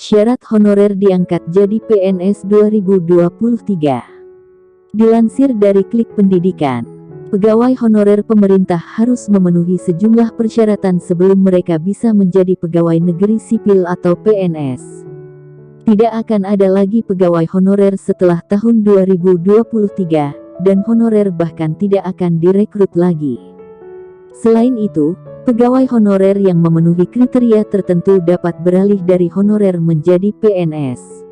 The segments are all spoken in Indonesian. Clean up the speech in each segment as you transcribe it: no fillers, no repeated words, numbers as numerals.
Syarat honorer diangkat jadi PNS 2023. Dilansir dari Klik Pendidikan, pegawai honorer pemerintah harus memenuhi sejumlah persyaratan sebelum mereka bisa menjadi pegawai negeri sipil atau PNS. Tidak akan ada lagi pegawai honorer setelah tahun 2023, dan honorer bahkan tidak akan direkrut lagi. Selain itu, pegawai honorer yang memenuhi kriteria tertentu dapat beralih dari honorer menjadi PNS.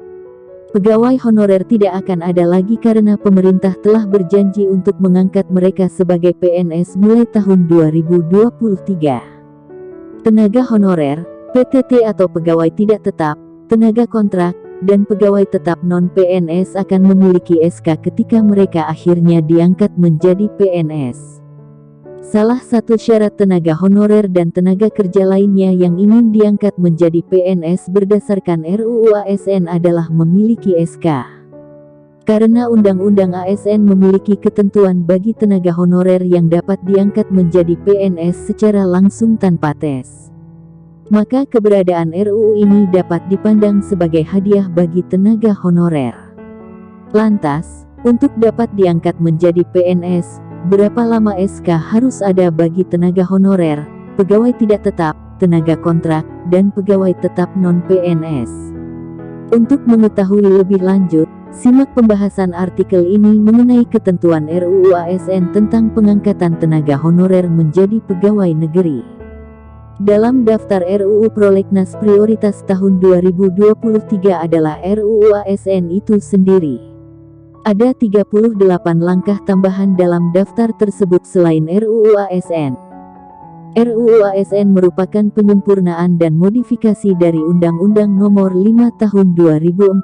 Pegawai honorer tidak akan ada lagi karena pemerintah telah berjanji untuk mengangkat mereka sebagai PNS mulai tahun 2023. Tenaga honorer, PTT atau pegawai tidak tetap, tenaga kontrak, dan pegawai tetap non-PNS akan memiliki SK ketika mereka akhirnya diangkat menjadi PNS. Salah satu syarat tenaga honorer dan tenaga kerja lainnya yang ingin diangkat menjadi PNS berdasarkan RUU ASN adalah memiliki SK. Karena Undang-Undang ASN memiliki ketentuan bagi tenaga honorer yang dapat diangkat menjadi PNS secara langsung tanpa tes, maka keberadaan RUU ini dapat dipandang sebagai hadiah bagi tenaga honorer. Lantas, untuk dapat diangkat menjadi PNS, berapa lama SK harus ada bagi tenaga honorer, pegawai tidak tetap, tenaga kontrak, dan pegawai tetap non-PNS? Untuk mengetahui lebih lanjut, simak pembahasan artikel ini mengenai ketentuan RUU ASN tentang pengangkatan tenaga honorer menjadi pegawai negeri. Dalam daftar RUU Prolegnas prioritas tahun 2023 adalah RUU ASN itu sendiri. Ada 38 langkah tambahan dalam daftar tersebut selain RUU ASN. RUU ASN merupakan penyempurnaan dan modifikasi dari Undang-Undang Nomor 5 Tahun 2014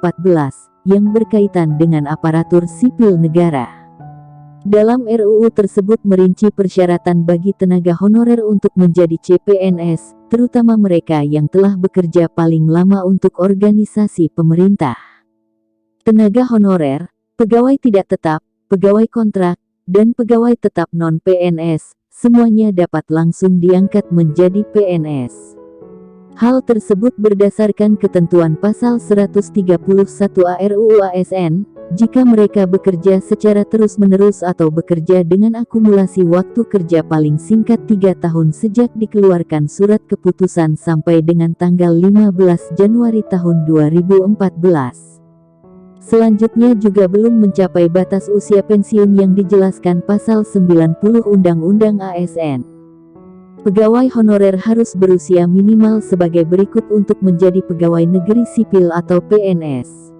yang berkaitan dengan aparatur sipil negara. Dalam RUU tersebut merinci persyaratan bagi tenaga honorer untuk menjadi CPNS, terutama mereka yang telah bekerja paling lama untuk organisasi pemerintah. Tenaga honorer, pegawai tidak tetap, pegawai kontrak, dan pegawai tetap non-PNS, semuanya dapat langsung diangkat menjadi PNS. Hal tersebut berdasarkan ketentuan pasal 131A RUU ASN, jika mereka bekerja secara terus-menerus atau bekerja dengan akumulasi waktu kerja paling singkat 3 tahun sejak dikeluarkan surat keputusan sampai dengan tanggal 15 Januari tahun 2014. Selanjutnya juga belum mencapai batas usia pensiun yang dijelaskan pasal 90 Undang-Undang ASN. Pegawai honorer harus berusia minimal sebagai berikut untuk menjadi pegawai negeri sipil atau PNS.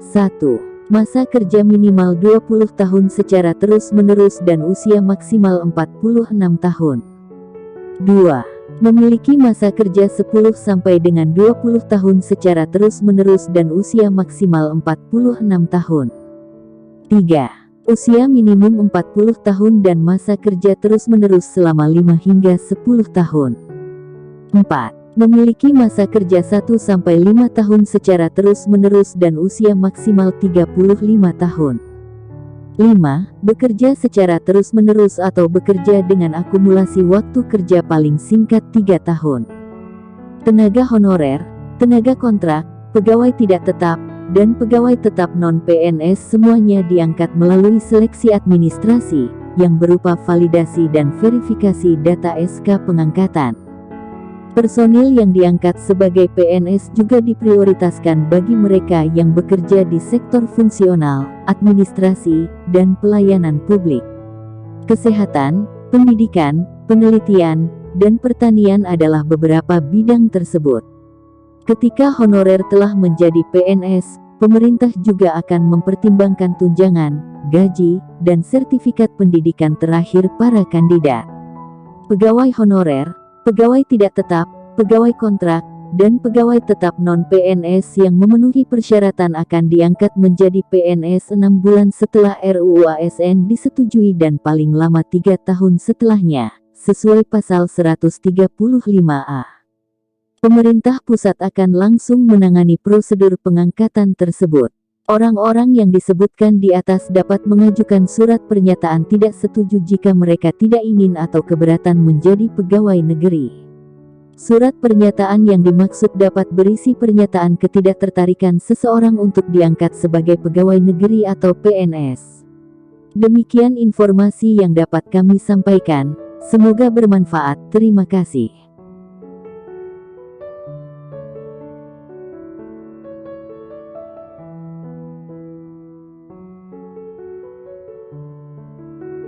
1. Masa kerja minimal 20 tahun secara terus-menerus dan usia maksimal 46 tahun. 2. Memiliki masa kerja 10 sampai dengan 20 tahun secara terus-menerus dan usia maksimal 46 tahun. 3. Usia minimum 40 tahun dan masa kerja terus-menerus selama 5 hingga 10 tahun. 4. Memiliki masa kerja 1 sampai 5 tahun secara terus-menerus dan usia maksimal 35 tahun. 5. Bekerja secara terus-menerus atau bekerja dengan akumulasi waktu kerja paling singkat 3 tahun. Tenaga honorer, tenaga kontrak, pegawai tidak tetap, dan pegawai tetap non-PNS semuanya diangkat melalui seleksi administrasi, yang berupa validasi dan verifikasi data SK pengangkatan. Personil yang diangkat sebagai PNS juga diprioritaskan bagi mereka yang bekerja di sektor fungsional, administrasi, dan pelayanan publik. Kesehatan, pendidikan, penelitian, dan pertanian adalah beberapa bidang tersebut. Ketika honorer telah menjadi PNS, pemerintah juga akan mempertimbangkan tunjangan, gaji, dan sertifikat pendidikan terakhir para kandidat. Pegawai honorer, pegawai tidak tetap, pegawai kontrak, dan pegawai tetap non-PNS yang memenuhi persyaratan akan diangkat menjadi PNS 6 bulan setelah RUU ASN disetujui dan paling lama 3 tahun setelahnya, sesuai pasal 135A. Pemerintah pusat akan langsung menangani prosedur pengangkatan tersebut. Orang-orang yang disebutkan di atas dapat mengajukan surat pernyataan tidak setuju jika mereka tidak ingin atau keberatan menjadi pegawai negeri. Surat pernyataan yang dimaksud dapat berisi pernyataan ketidaktertarikan seseorang untuk diangkat sebagai pegawai negeri atau PNS. Demikian informasi yang dapat kami sampaikan. Semoga bermanfaat. Terima kasih.